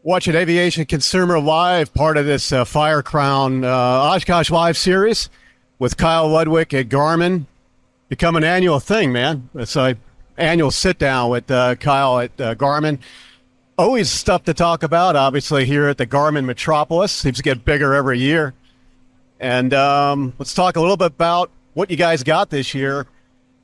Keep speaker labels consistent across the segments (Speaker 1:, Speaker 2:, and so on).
Speaker 1: Watching Aviation Consumer Live, part of this Fire Crown Oshkosh Live series with Kyle Ludwig at Garmin. Become an annual thing, man. It's an annual sit-down with Kyle at Garmin. Always stuff to talk about, obviously, here at the Garmin Metropolis. Seems to get bigger every year. And let's talk a little bit about what you guys got this year. A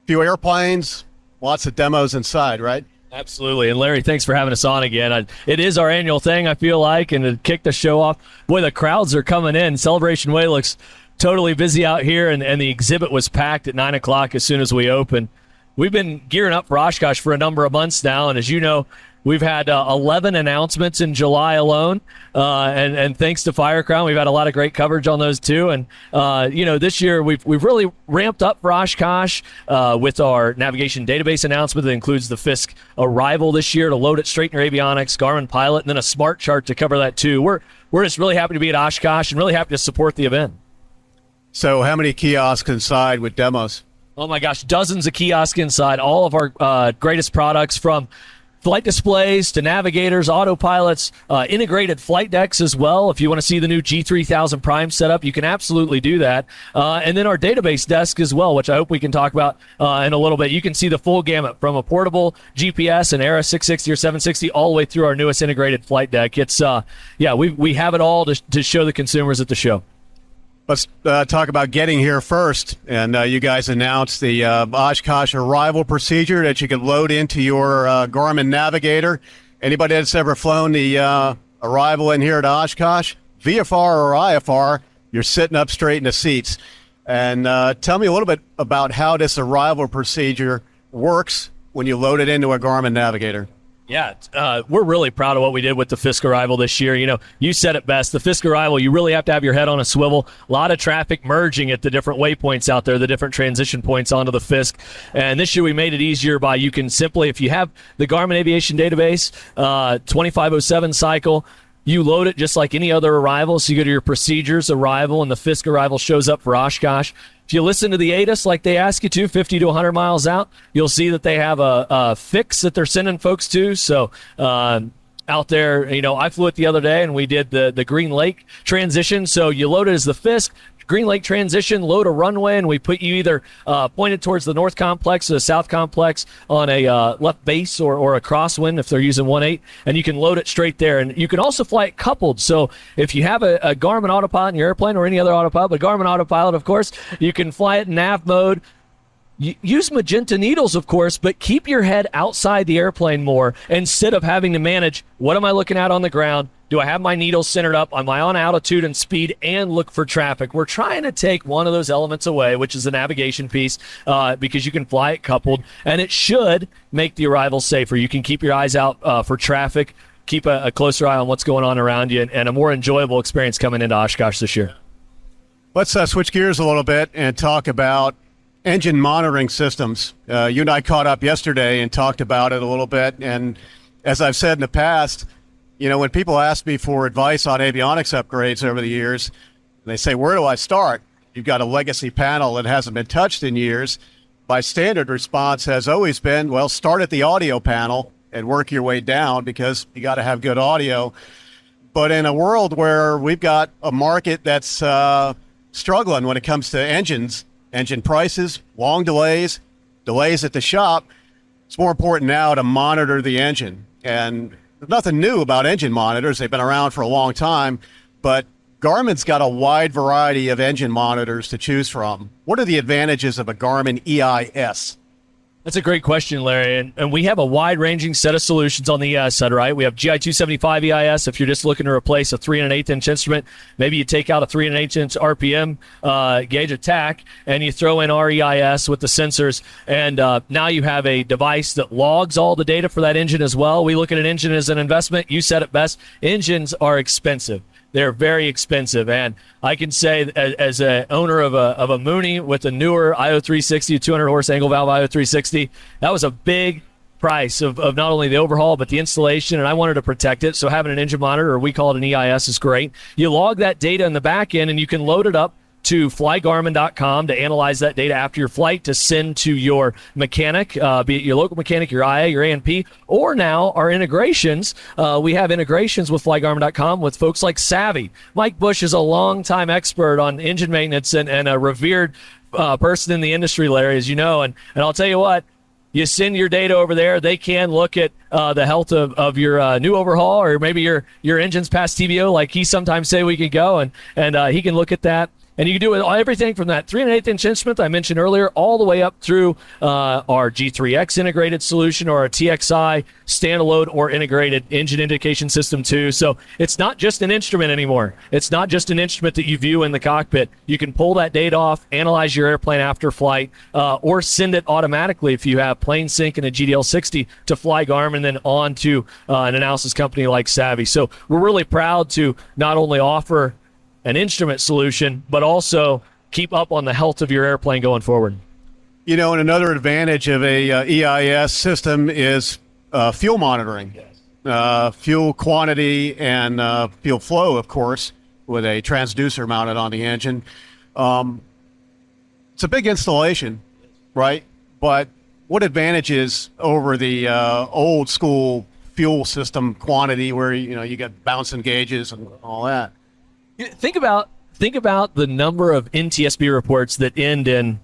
Speaker 1: few airplanes, lots of demos inside, right?
Speaker 2: Absolutely. And Larry, thanks for having us on again. It is our annual thing, I feel like, and to kick the show off, boy, the crowds are coming in. Celebration Way looks totally busy out here, and the exhibit was packed at 9 o'clock as soon as we opened. We've been gearing up for Oshkosh for a number of months now, and as you know, we've had 11 announcements in July alone, and thanks to Fire Crown, we've had a lot of great coverage on those too. And this year we've really ramped up for Oshkosh with our navigation database announcement that includes the Fisk arrival this year to load it straight in your avionics, Garmin Pilot, and then a smart chart to cover that too. We're just really happy to be at Oshkosh and really happy to support the event.
Speaker 1: So how many kiosks inside with demos?
Speaker 2: Oh my gosh, dozens of kiosks inside, all of our greatest products, from flight displays to navigators, autopilots, integrated flight decks as well. If you want to see the new G3000 Prime setup, you can absolutely do that. And then our database desk as well, which I hope we can talk about in a little bit. You can see the full gamut from a portable GPS, an Era 660 or 760, all the way through our newest integrated flight deck. It's we have it all to show the consumers at the show.
Speaker 1: Let's talk about getting here first. And you guys announced the Oshkosh arrival procedure that you can load into your Garmin Navigator. Anybody that's ever flown the arrival in here at Oshkosh, VFR or IFR, you're sitting up straight in the seats. And tell me a little bit about how this arrival procedure works when you load it into a Garmin Navigator.
Speaker 2: Yeah, we're really proud of what we did with the Fisk arrival this year. You know, you said it best. The Fisk arrival, you really have to have your head on a swivel. A lot of traffic merging at the different waypoints out there, the different transition points onto the Fisk. And this year we made it easier by, you can simply, if you have the Garmin Aviation Database, 2507 cycle, you load it just like any other arrival. So you go to your procedures arrival, and the Fisk arrival shows up for Oshkosh. If you listen to the ATIS like they ask you to, 50 to 100 miles out, you'll see that they have a fix that they're sending folks to. So out there, I flew it the other day, and we did the Green Lake transition. So you load it as the Fisk, Green Lake transition, load a runway, and we put you either pointed towards the north complex or the south complex on a left base or a crosswind if they're using 1.8, and you can load it straight there. And you can also fly it coupled. So if you have a Garmin autopilot in your airplane, or any other autopilot, but Garmin autopilot, of course, you can fly it in nav mode. Use magenta needles, of course, but keep your head outside the airplane more instead of having to manage, what am I looking at on the ground? Do I have my needles centered up? Am I on altitude and speed, and look for traffic? We're trying to take one of those elements away, which is the navigation piece, because you can fly it coupled, and it should make the arrival safer. You can keep your eyes out for traffic, keep a closer eye on what's going on around you, and a more enjoyable experience coming into Oshkosh this year.
Speaker 1: Let's switch gears a little bit and talk about engine monitoring systems. You and I caught up yesterday and talked about it a little bit. And as I've said in the past, when people ask me for advice on avionics upgrades over the years, they say, where do I start? You've got a legacy panel that hasn't been touched in years. My standard response has always been, well, start at the audio panel and work your way down, because you got to have good audio. But in a world where we've got a market that's struggling when it comes to engines, engine prices, long delays at the shop, it's more important now to monitor the engine. And there's nothing new about engine monitors. They've been around for a long time, but Garmin's got a wide variety of engine monitors to choose from. What are the advantages of a Garmin EIS?
Speaker 2: That's a great question, Larry. And we have a wide-ranging set of solutions on the EIS side, right? We have GI 275 EIS if you're just looking to replace a 3 1/8 inch instrument. Maybe you take out a 3 1/8 inch RPM gauge attack, and you throw in our EIS with the sensors. And now you have a device that logs all the data for that engine as well. We look at an engine as an investment. You said it best. Engines are expensive. They're very expensive, and I can say, as an owner of a Mooney with a newer IO360, 200 horse angle valve IO360, that was a big price of not only the overhaul, but the installation, and I wanted to protect it. So having an engine monitor, or we call it an EIS, is great. You log that data in the back end, and you can load it up to flygarmin.com to analyze that data after your flight to send to your mechanic, be it your local mechanic, your IA, your A&P, or now our integrations. We have integrations with flygarmin.com with folks like Savvy. Mike Bush is a longtime expert on engine maintenance and a revered person in the industry, Larry, as you know. And I'll tell you what, you send your data over there, they can look at the health of your new overhaul, or maybe your engine's past TBO, like he sometimes say we could go, and he can look at that. And you can do everything from that 3 1/8-inch instrument I mentioned earlier all the way up through our G3X integrated solution, or our TXI standalone or integrated engine indication system too. So it's not just an instrument anymore. It's not just an instrument that you view in the cockpit. You can pull that data off, analyze your airplane after flight, or send it automatically if you have plane sync and a GDL60 to Fly Garmin, then on to an analysis company like Savvy. So we're really proud to not only offer an instrument solution, but also keep up on the health of your airplane going forward.
Speaker 1: You know, and another advantage of a EIS system is fuel monitoring. Yes. Fuel quantity and fuel flow, of course, with a transducer mounted on the engine. It's a big installation, right? But what advantages over the old school fuel system quantity where, you know, you got bouncing gauges and all that?
Speaker 2: Think about the number of NTSB reports that end in,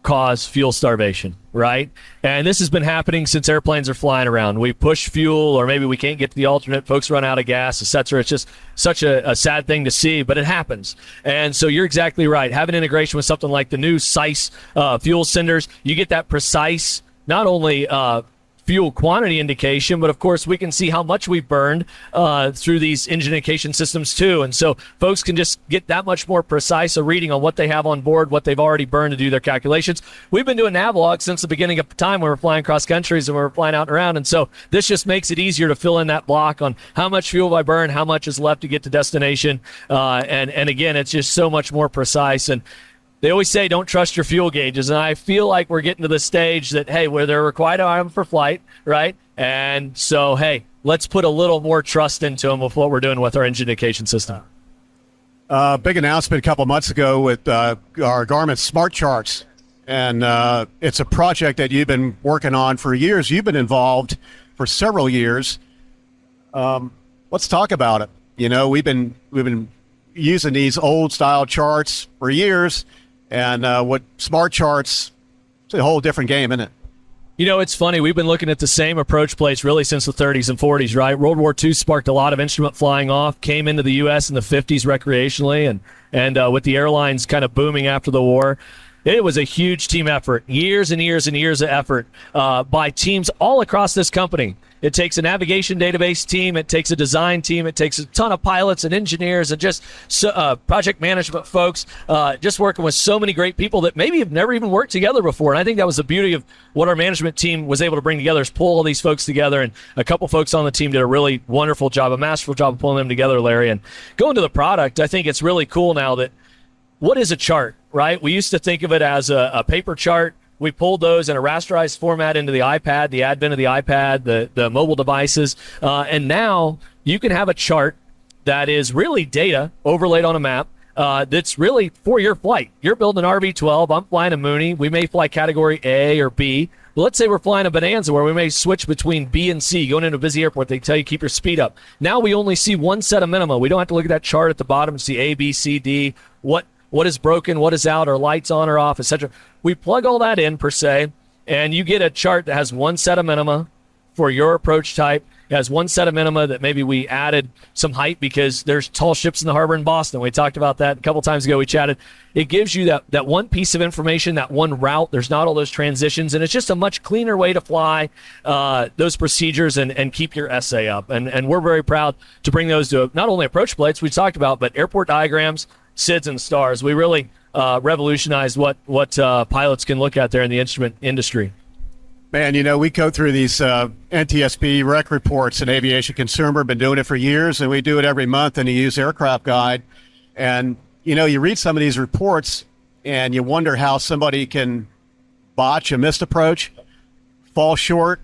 Speaker 2: cause fuel starvation, right? And this has been happening since airplanes are flying around. We push fuel, or maybe we can't get to the alternate, folks run out of gas, etc. It's just such a sad thing to see, but it happens. And so you're exactly right. Having integration with something like the new SICE fuel senders, you get that precise, not only fuel quantity indication, but of course we can see how much we burned through these engine indication systems too. And so folks can just get that much more precise a reading on what they have on board, what they've already burned to do their calculations. We've been doing Navlog since the beginning of time when we're flying cross countries and we're flying out and around. And so this just makes it easier to fill in that block on how much fuel I burn, how much is left to get to destination. And again, it's just so much more precise. And they always say don't trust your fuel gauges, and I feel like we're getting to the stage that, hey, where they're required to arm for flight, right? And so, hey, let's put a little more trust into them with what we're doing with our engine indication system.
Speaker 1: Big announcement a couple months ago with our Garmin Smart Charts, and it's a project that you've been working on for years. You've been involved for several years. Let's talk about it. You know, we've been using these old style charts for years. And what Smart Charts, it's a whole different game, isn't it?
Speaker 2: You know, it's funny. We've been looking at the same approach plates really since the 30s and 40s, right? World War II sparked a lot of instrument flying off, came into the U.S. in the 50s recreationally, and with the airlines kind of booming after the war. It was a huge team effort, years and years and years of effort by teams all across this company. It takes a navigation database team. It takes a design team. It takes a ton of pilots and engineers and just project management folks, just working with so many great people that maybe have never even worked together before. And I think that was the beauty of what our management team was able to bring together, is pull all these folks together. And a couple folks on the team did a really wonderful job, a masterful job of pulling them together, Larry. And going to the product, I think it's really cool now that, what is a chart, right? We used to think of it as a paper chart. We pulled those in a rasterized format into the iPad, the advent of the iPad, the mobile devices. And now you can have a chart that is really data overlaid on a map that's really for your flight. You're building an RV-12. I'm flying a Mooney. We may fly category A or B. But let's say we're flying a Bonanza where we may switch between B and C. Going into a busy airport, they tell you keep your speed up. Now we only see one set of minima. We don't have to look at that chart at the bottom and see A, B, C, D, what is broken, what is out, are lights on or off, etc. We plug all that in, per se, and you get a chart that has one set of minima for your approach type. It has one set of minima that maybe we added some height because there's tall ships in the harbor in Boston. We talked about that a couple times ago. We chatted. It gives you that one piece of information, that one route. There's not all those transitions, and it's just a much cleaner way to fly those procedures and keep your essay up. And we're very proud to bring those to not only approach plates we talked about, but airport diagrams, SIDS, and stars. We really revolutionized what pilots can look at there in the instrument industry.
Speaker 1: Man, you know, we go through these NTSB rec reports in Aviation Consumer, been doing it for years, and we do it every month in the used aircraft guide. And, you know, you read some of these reports and you wonder how somebody can botch a missed approach, fall short,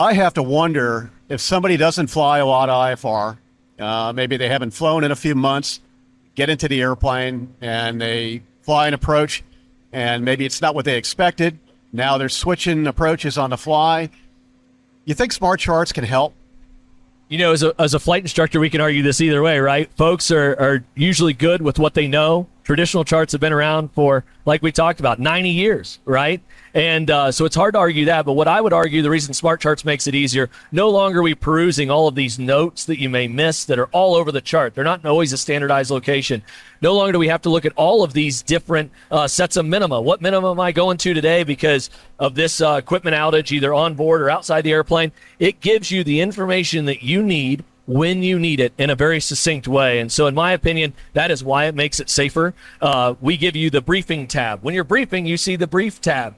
Speaker 1: I have to wonder if somebody doesn't fly a lot of IFR, maybe they haven't flown in a few months, get into the airplane and they fly an approach and maybe it's not what they expected. Now they're switching approaches on the fly. You think smart charts can help?
Speaker 2: You know, as a flight instructor, we can argue this either way, right? Folks are usually good with what they know. Traditional charts have been around for, like we talked about, 90 years, right? And so it's hard to argue that. But what I would argue, the reason smart charts makes it easier, no longer are we perusing all of these notes that you may miss that are all over the chart. They're not always a standardized location. No longer do we have to look at all of these different sets of minima. What minimum am I going to today because of this equipment outage, either on board or outside the airplane? It gives you the information that you need when you need it in a very succinct way. And so in my opinion, that is why it makes it safer. We give you the briefing tab. When you're briefing, you see the brief tab.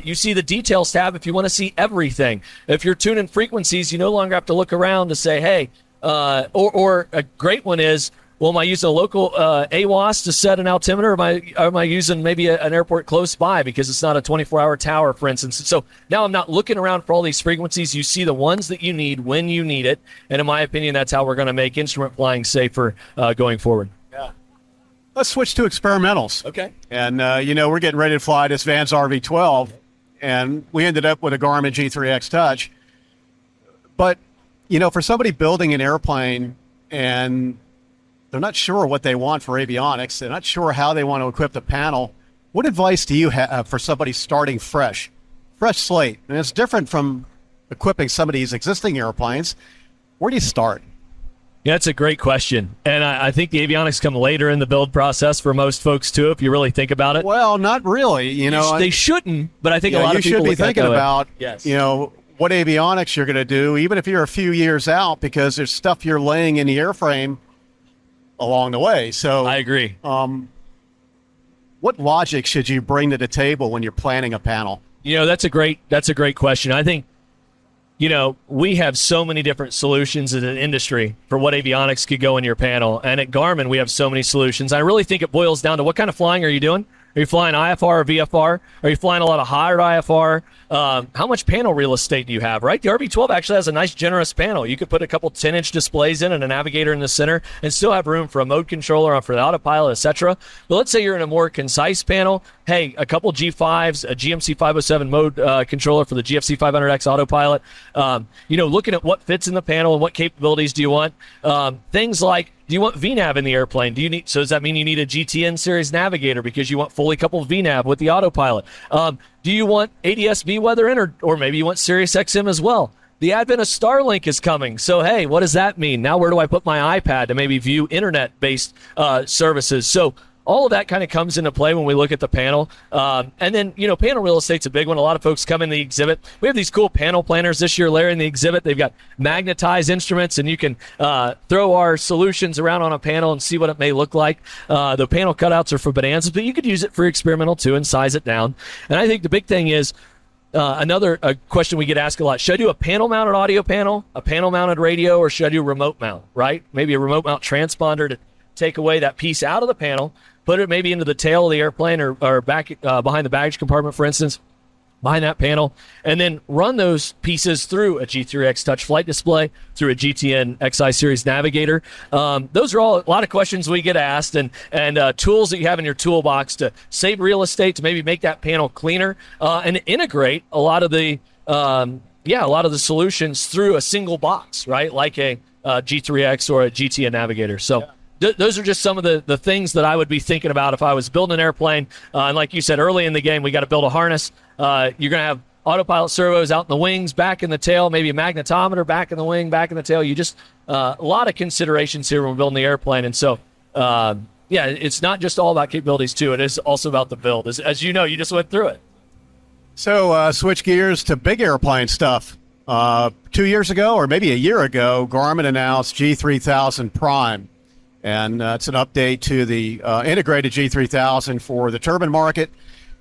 Speaker 2: You see the details tab if you want to see everything. If you're tuning frequencies, you no longer have to look around to say, hey, or a great one is, well, am I using a local AWAS to set an altimeter? Or am I using maybe an airport close by because it's not a 24-hour tower, for instance? So now I'm not looking around for all these frequencies. You see the ones that you need when you need it. And in my opinion, that's how we're going to make instrument flying safer going forward.
Speaker 1: Yeah. Let's switch to experimentals.
Speaker 2: Okay.
Speaker 1: And, we're getting ready to fly this Vans RV-12, and we ended up with a Garmin G3X Touch. But, for somebody building an airplane and they're not sure what they want for avionics, they're not sure how they want to equip the panel, what advice do you have for somebody starting fresh slate? And it's different from equipping some of these existing airplanes. Where do you start?
Speaker 2: Yeah, that's a great question. And I think the avionics come later in the build process for most folks, too, if you really think about it.
Speaker 1: Well, not really.
Speaker 2: They shouldn't, but I think a lot of people
Speaker 1: should be thinking about,
Speaker 2: yes,
Speaker 1: what avionics you're going to do, even if you're a few years out, because there's stuff you're laying in the airframe along the way. So
Speaker 2: I agree.
Speaker 1: What logic should you bring to the table when you're planning a panel?
Speaker 2: That's a great question. I think, we have so many different solutions in an industry for what avionics could go in your panel. And at Garmin, we have so many solutions. I really think it boils down to what kind of flying are you doing? Are you flying IFR or VFR? Are you flying a lot of higher IFR? How much panel real estate do you have, right? The RV-12 actually has a nice, generous panel. You could put a couple 10-inch displays in and a navigator in the center and still have room for a mode controller, for the autopilot, etc. But let's say you're in a more concise panel. Hey, a couple G5s, a GMC 507 mode controller for the GFC 500X autopilot. Looking at what fits in the panel and what capabilities do you want. Things like, do you want VNAV in the airplane? So does that mean you need a GTN series navigator because you want fully coupled VNAV with the autopilot? Do you want ADS-B weather in, or maybe you want Sirius XM as well? The advent of Starlink is coming. So, hey, what does that mean? Now where do I put my iPad to maybe view internet-based services? So all of that kind of comes into play when we look at the panel. And then, panel real estate's a big one. A lot of folks come in the exhibit. We have these cool panel planners this year, Larry, in the exhibit. They've got magnetized instruments, and you can throw our solutions around on a panel and see what it may look like. The panel cutouts are for bonanzas, but you could use it for experimental, too, and size it down. And I think the big thing is, another question we get asked a lot, should I do a panel-mounted audio panel, a panel-mounted radio, or should I do a remote mount, right? Maybe a remote mount transponder to take away that piece out of the panel, put it maybe into the tail of the airplane or back behind the baggage compartment, for instance, behind that panel, and then run those pieces through a G3X Touch flight display, through a GTN XI Series navigator. Those are all a lot of questions we get asked, and tools that you have in your toolbox to save real estate, to maybe make that panel cleaner, and integrate a lot of the solutions through a single box, right? Like a G3X or a GTN navigator. So. Yeah. Those are just some of the things that I would be thinking about if I was building an airplane. And like you said, early in the game, we got to build a harness. You're going to have autopilot servos out in the wings, back in the tail, maybe a magnetometer back in the wing, back in the tail. A lot of considerations here when we're building the airplane. And so, it's not just all about capabilities, too. It is also about the build. As you know, you just went through it.
Speaker 1: So switch gears to big airplane stuff. 2 years ago, or maybe a year ago, Garmin announced G3000 Prime. And it's an update to the integrated G3000 for the turbine market.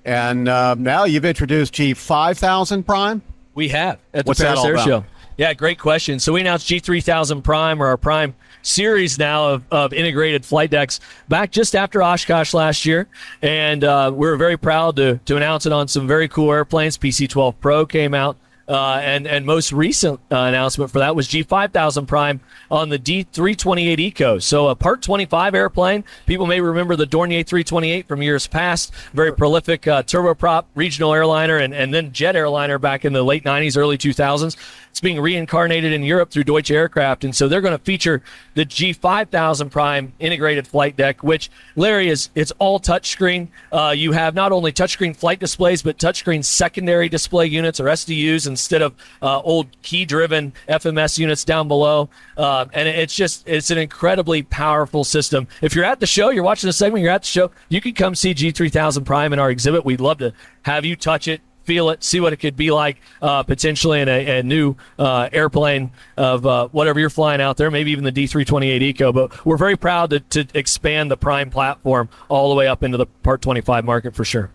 Speaker 1: And now you've introduced G5000 Prime?
Speaker 2: We have at the
Speaker 1: What's that
Speaker 2: Paris
Speaker 1: all
Speaker 2: Air
Speaker 1: about?
Speaker 2: Show. Yeah, great question. So we announced G3000 Prime, or our Prime series now of integrated flight decks, back just after Oshkosh last year. And we're very proud to announce it on some very cool airplanes. PC-12 Pro came out and most recent announcement for that was G5000 Prime on the D328 Eco. So a Part 25 airplane. People may remember the Dornier 328 from years past. Very prolific turboprop regional airliner and then jet airliner back in the late 90s, early 2000s. It's being reincarnated in Europe through Deutsche Aircraft, and so they're going to feature the G5000 Prime integrated flight deck, which, Larry, it's all touchscreen. You have not only touchscreen flight displays, but touchscreen secondary display units, or SDUs, instead of old key-driven FMS units down below. And it's an incredibly powerful system. If you're at the show, you're watching the segment, you're at the show, you can come see G3000 Prime in our exhibit. We'd love to have you touch it, feel it, see what it could be like potentially in a new airplane of whatever you're flying out there, maybe even the D328 Eco. But we're very proud to expand the Prime platform all the way up into the Part 25 market for sure.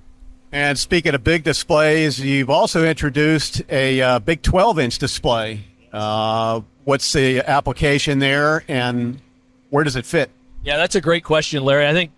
Speaker 1: And speaking of big displays, you've also introduced a big 12-inch display. What's the application there, and where does it fit?
Speaker 2: Yeah, that's a great question, Larry. I think,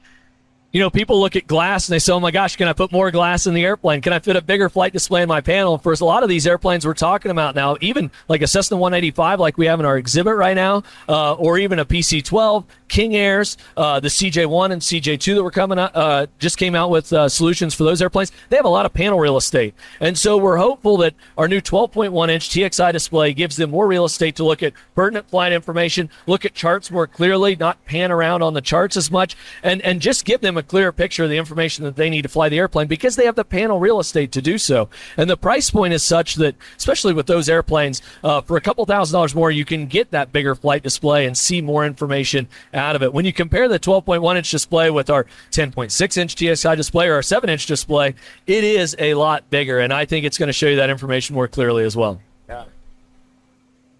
Speaker 2: people look at glass and they say, oh my gosh, can I put more glass in the airplane? Can I fit a bigger flight display in my panel? For a lot of these airplanes we're talking about now, even like a Cessna 185 like we have in our exhibit right now, or even a PC-12, King Airs, the CJ1 and CJ2 that were coming out, just came out with solutions for those airplanes. They have a lot of panel real estate. And so we're hopeful that our new 12.1-inch TXI display gives them more real estate to look at pertinent flight information, look at charts more clearly, not pan around on the charts as much, and just give them a clearer picture of the information that they need to fly the airplane because they have the panel real estate to do so. And the price point is such that, especially with those airplanes, for a couple $1,000s more, you can get that bigger flight display and see more information out of it. When you compare the 12.1-inch display with our 10.6-inch TXI display or our 7-inch display, it is a lot bigger, and I think it's going to show you that information more clearly as well.
Speaker 1: Yeah.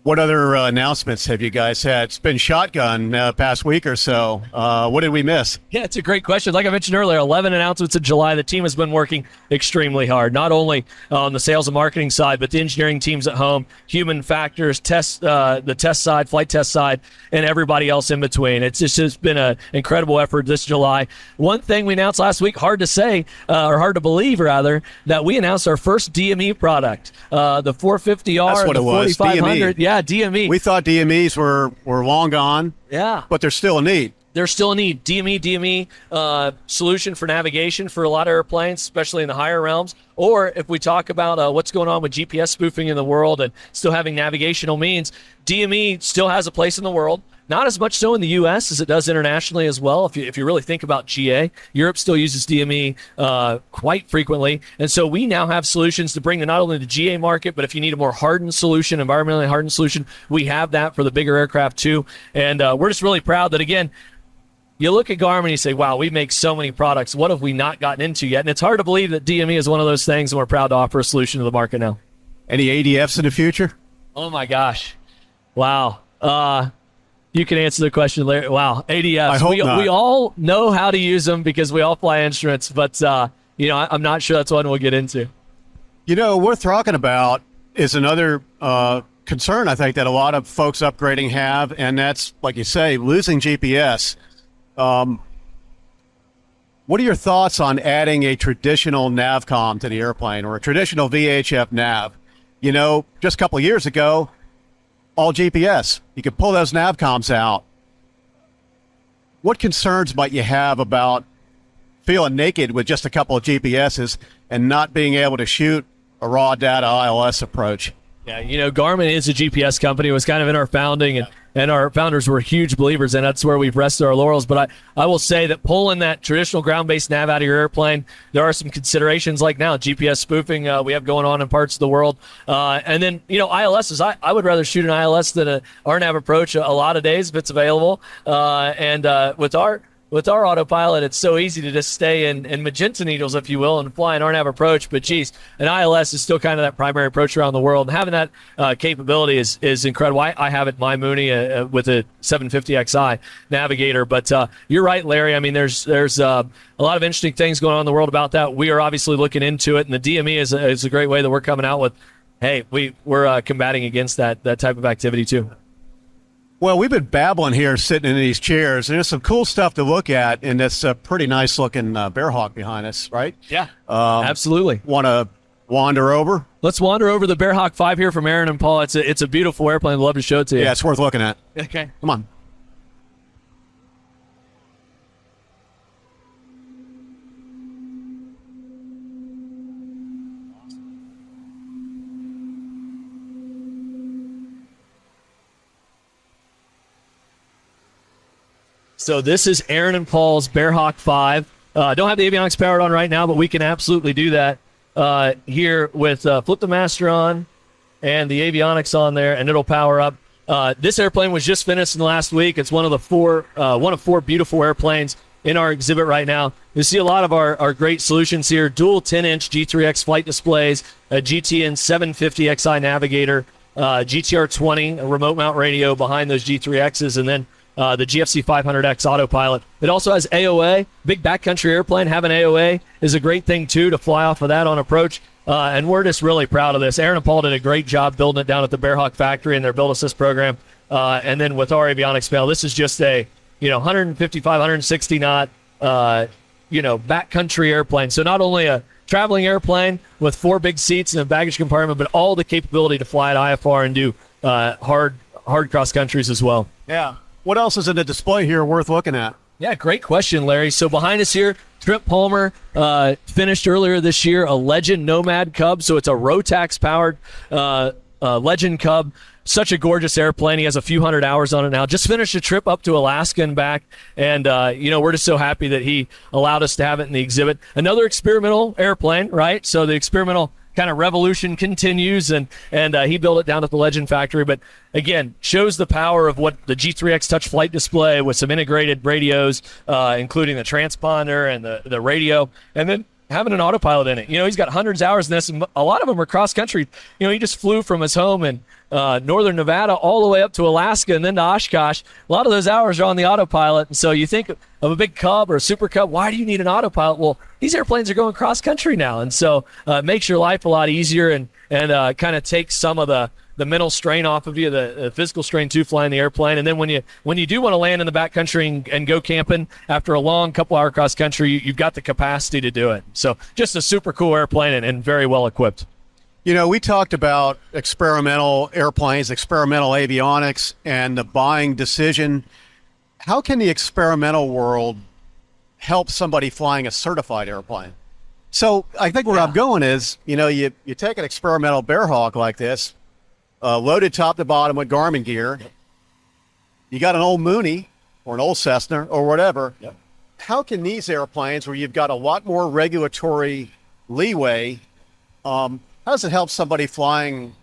Speaker 1: What other announcements have you guys had? It's been shotgun past week or so. What did we miss?
Speaker 2: Yeah, it's a great question. Like I mentioned earlier, 11 announcements in July. The team has been working extremely hard, not only on the sales and marketing side, but the engineering teams at home, human factors, the test side, flight test side, and everybody else in between. It's just been an incredible effort this July. One thing we announced last week, hard to say, or hard to believe rather, that we announced our first DME product, the 450R and the 4500. Yeah, DME.
Speaker 1: We thought DMEs were long gone.
Speaker 2: Yeah.
Speaker 1: But they're still a need.
Speaker 2: There's still a need. DME solution for navigation for a lot of airplanes, especially in the higher realms. Or if we talk about what's going on with GPS spoofing in the world and still having navigational means, DME still has a place in the world. Not as much so in the U.S. as it does internationally as well. If you really think about GA, Europe still uses DME quite frequently. And so we now have solutions to bring to not only the GA market, but if you need a more hardened solution, environmentally hardened solution, we have that for the bigger aircraft too. And we're just really proud that, again, you look at Garmin and you say, wow, we make so many products. What have we not gotten into yet? And it's hard to believe that DME is one of those things, and we're proud to offer a solution to the market now.
Speaker 1: Any ADFs in the future?
Speaker 2: Oh, my gosh. Wow. You can answer the question, Larry. Wow, ADFs.
Speaker 1: I hope not.
Speaker 2: We all know how to use them because we all fly instruments, but I'm not sure that's one we'll get into.
Speaker 1: Worth talking about is another concern I think that a lot of folks upgrading have, and that's, like you say, losing GPS. What are your thoughts on adding a traditional navcom to the airplane, or a traditional VHF nav? Just a couple of years ago, all GPS. You could pull those navcoms out. What concerns might you have about feeling naked with just a couple of GPSs and not being able to shoot a raw data ILS approach? Yeah,
Speaker 2: Garmin is a GPS company. It was kind of in our founding, and our founders were huge believers, and that's where we've rested our laurels. But I will say that pulling that traditional ground-based nav out of your airplane, there are some considerations like now GPS spoofing we have going on in parts of the world. And then, ILSs, I would rather shoot an ILS than a RNAV approach a lot of days if it's available. With our autopilot, it's so easy to just stay in magenta needles, if you will, and fly an RNAV approach. But geez, an ILS is still kind of that primary approach around the world. And having that capability is incredible. I have it in my Mooney with a 750XI Navigator. But you're right, Larry. I mean, there's a lot of interesting things going on in the world about that. We are obviously looking into it, and the DME is a great way that we're coming out with, hey, we're combating against that type of activity too.
Speaker 1: Well, we've been babbling here sitting in these chairs, and there's some cool stuff to look at in this pretty nice-looking Bearhawk behind us, right?
Speaker 2: Yeah, absolutely.
Speaker 1: Want to wander over?
Speaker 2: Let's wander over the Bearhawk 5 here from Aaron and Paul. It's a beautiful airplane. I'd love to show it to you.
Speaker 1: Yeah, it's worth looking at.
Speaker 2: Okay.
Speaker 1: Come on.
Speaker 2: So this is Aaron and Paul's Bearhawk 5. Don't have the avionics powered on right now, but we can absolutely do that here with Flip the Master on and the avionics on there, and it'll power up. This airplane was just finished in the last week. It's one of four beautiful airplanes in our exhibit right now. You see a lot of our great solutions here. Dual 10-inch G3X flight displays, a GTN 750XI Navigator, GTR 20, a remote mount radio behind those G3Xs, and then the GFC 500X autopilot. It also has AOA. Big backcountry airplane. Having AOA is a great thing, too, to fly off of that on approach. And we're just really proud of this. Aaron and Paul did a great job building it down at the Bearhawk factory in their Build Assist program. And then with our avionics panel, this is just a 155, 160 knot backcountry airplane. So not only a traveling airplane with 4 big seats and a baggage compartment, but all the capability to fly at IFR and do hard cross countries as well.
Speaker 1: Yeah. What else is in the display here worth looking at?
Speaker 2: Yeah, great question, Larry. So behind us here, Trip Palmer finished earlier this year a Legend Nomad Cub. So it's a Rotax-powered Legend Cub. Such a gorgeous airplane. He has a few hundred hours on it now. Just finished a trip up to Alaska and back. And, we're just so happy that he allowed us to have it in the exhibit. Another experimental airplane, right? So the experimental kind of revolution continues, and he built it down at the Legend factory. But again, shows the power of what the G3X touch flight display with some integrated radios, including the transponder and the radio, and then having an autopilot in it. He's got hundreds of hours in this, and a lot of them are cross country. He just flew from his home in northern Nevada all the way up to Alaska and then to Oshkosh. A lot of those hours are on the autopilot. And so you think of a big Cub or a Super Cub, why do you need an autopilot? Well, these airplanes are going cross country now. And so it makes your life a lot easier and kind of takes some of the mental strain off of you, the physical strain too, flying the airplane. And then when you do want to land in the backcountry and go camping after a long couple-hour cross country, you've got the capacity to do it. So just a super cool airplane and very well equipped.
Speaker 1: We talked about experimental airplanes, experimental avionics, and the buying decision. How can the experimental world help somebody flying a certified airplane? So I think where I'm going is, you take an experimental Bearhawk like this, loaded top to bottom with Garmin gear. You got an old Mooney or an old Cessna or whatever.
Speaker 2: Yep.
Speaker 1: How can these airplanes, where you've got a lot more regulatory leeway, how does it help somebody flying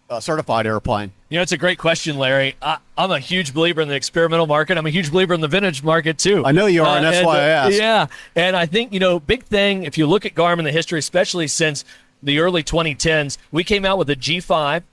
Speaker 1: a certified airplane?
Speaker 2: It's a great question, Larry. I'm a huge believer in the experimental market. I'm a huge believer in the vintage market, too.
Speaker 1: I know you are, and that's why I asked.
Speaker 2: Yeah, and I think, big thing, if you look at Garmin, the history, especially since the early 2010s, we came out with a G5,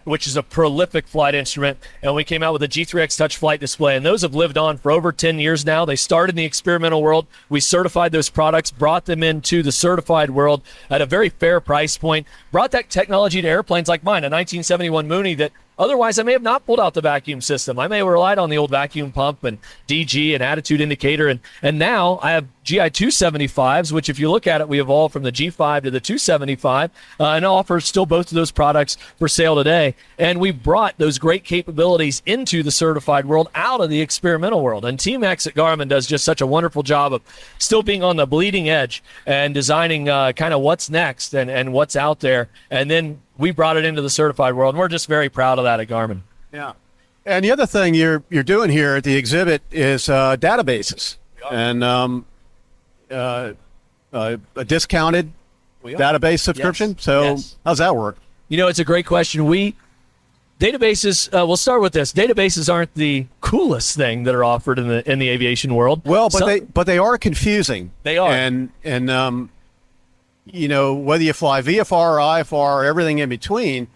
Speaker 2: which is a prolific flight instrument, and we came out with a G3X touch flight display, and those have lived on for over 10 years now. They started in the experimental world. We certified those products, brought them into the certified world at a very fair price point, brought that technology to airplanes like mine, a 1971 Mooney that otherwise I may have not pulled out the vacuum system. I may have relied on the old vacuum pump and DG and attitude indicator, and now I have GI 275s, which if you look at it, we evolved from the G5 to the 275, and offer still both of those products for sale today. And we brought those great capabilities into the certified world out of the experimental world. And Team X at Garmin does just such a wonderful job of still being on the bleeding edge and designing kind of what's next and what's out there. And then we brought it into the certified world, and we're just very proud of that at Garmin.
Speaker 1: Yeah. And the other thing you're doing here at the exhibit is databases and a discounted database subscription.
Speaker 2: Yes.
Speaker 1: So
Speaker 2: Yes.
Speaker 1: How's that work?
Speaker 2: It's a great question. Databases, we'll start with this. Databases aren't the coolest thing that are offered in the aviation world.
Speaker 1: Well, but they are confusing.
Speaker 2: They are.
Speaker 1: And whether you fly VFR or IFR or everything in between,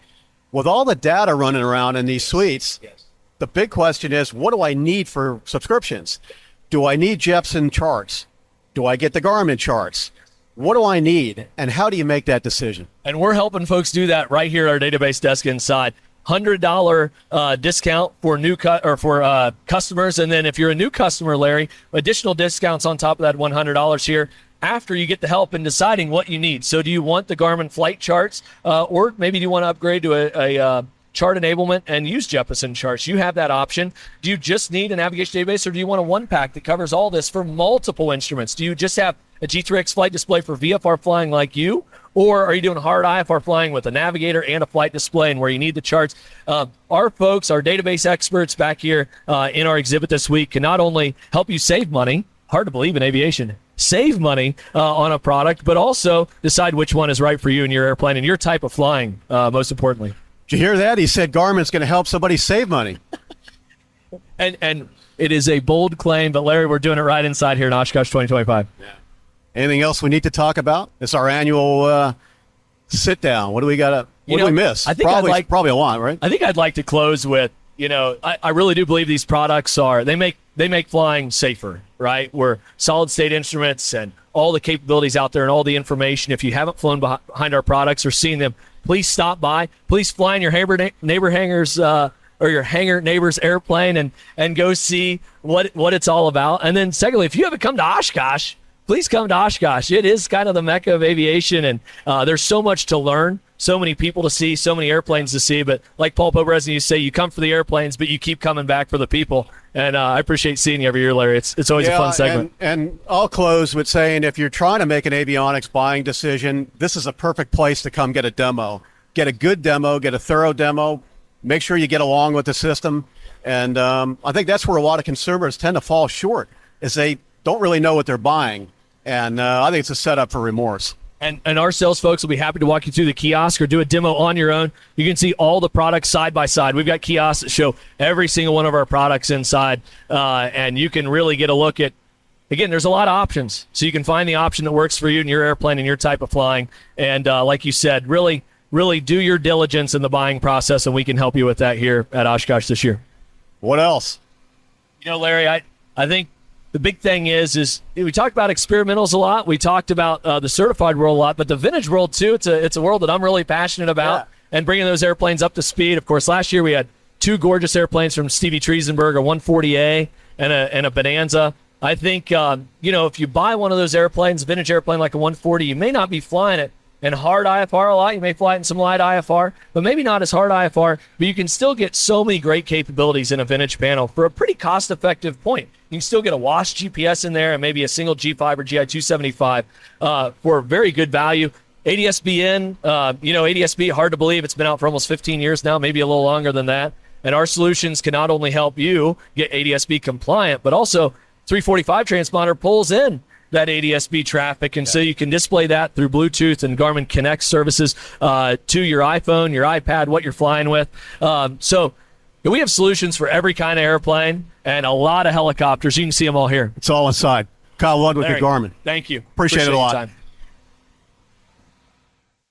Speaker 1: with all the data running around in these suites,
Speaker 2: Yes.
Speaker 1: The big question is, what do I need for subscriptions? Do I need Jepson charts? Do I get the Garmin charts? What do I need? And how do you make that decision?
Speaker 2: And we're helping folks do that right here at our database desk inside. $100 discount for customers, and then if you're a new customer, Larry, additional discounts on top of that $100 here. after you get the help in deciding what you need. So do you want the Garmin flight charts, or maybe do you want to upgrade to a chart enablement and use Jeppesen charts? You have that option. Do you just need a navigation database, or do you want a one pack that covers all this for multiple instruments? Do you just have a G3X flight display for VFR flying like you, or are you doing hard IFR flying with a navigator and a flight display and where you need the charts? Our folks, our database experts back here in our exhibit this week can not only help you save money, hard to believe in aviation, save money on a product, but also decide which one is right for you and your airplane and your type of flying, most importantly.
Speaker 1: Did you hear that? He said Garmin's going to help somebody save money.
Speaker 2: And it is a bold claim, but Larry, we're doing it right inside here in Oshkosh 2025.
Speaker 1: Yeah. Anything else we need to talk about? It's our annual sit down. What do we got? What do we miss?
Speaker 2: I think
Speaker 1: probably a lot, right?
Speaker 2: I think I'd like to close with, I really do believe these products they make flying safer, right? We're solid state instruments and all the capabilities out there and all the information. If you haven't flown behind our products or seen them, please stop by. Please fly in your neighbor hangers or your hangar neighbor's airplane and go see what it's all about. And then secondly, if you haven't come to Oshkosh, please come to Oshkosh. It is kind of the mecca of aviation, and there's so much to learn, so many people to see, so many airplanes to see. But like Paul Poberezny, you say, you come for the airplanes, but you keep coming back for the people. And I appreciate seeing you every year, Larry. It's always a fun segment.
Speaker 1: And I'll close with saying, if you're trying to make an avionics buying decision, this is a perfect place to come get a demo. Get a good demo, get a thorough demo. Make sure you get along with the system. And I think that's where a lot of consumers tend to fall short, is they don't really know what they're buying. And I think it's a setup for remorse.
Speaker 2: And our sales folks will be happy to walk you through the kiosk or do a demo on your own. You can see all the products side by side. We've got kiosks that show every single one of our products inside, and you can really get a look at, again, there's a lot of options. So you can find the option that works for you and your airplane and your type of flying. And like you said, really do your diligence in the buying process, and we can help you with that here at Oshkosh this year.
Speaker 1: What else?
Speaker 2: Larry, I think the big thing is we talked about experimentals a lot. We talked about the certified world a lot, but the vintage world too. It's a world that I'm really passionate about, and bringing those airplanes up to speed. Of course, last year we had two gorgeous airplanes from Stevie Triesenberg, a 140A and a Bonanza. I think if you buy one of those airplanes, a vintage airplane like a 140, you may not be flying it in hard IFR a lot. You may fly it in some light IFR, but maybe not as hard IFR. But you can still get so many great capabilities in a vintage panel for a pretty cost-effective point. You can still get a WASP GPS in there and maybe a single G5 or GI-275 for very good value. ADS-B ADS-B, hard to believe. It's been out for almost 15 years now, maybe a little longer than that. And our solutions can not only help you get ADS-B compliant, but also 345 transponder pulls in that ADS-B traffic, and so you can display that through Bluetooth and Garmin Connect services to your iPhone, your iPad, what you're flying with. So we have solutions for every kind of airplane and a lot of helicopters. You can see them all here.
Speaker 1: It's all inside. Kyle Ludwig at Garmin.
Speaker 2: Thank you.
Speaker 1: Appreciate it a lot.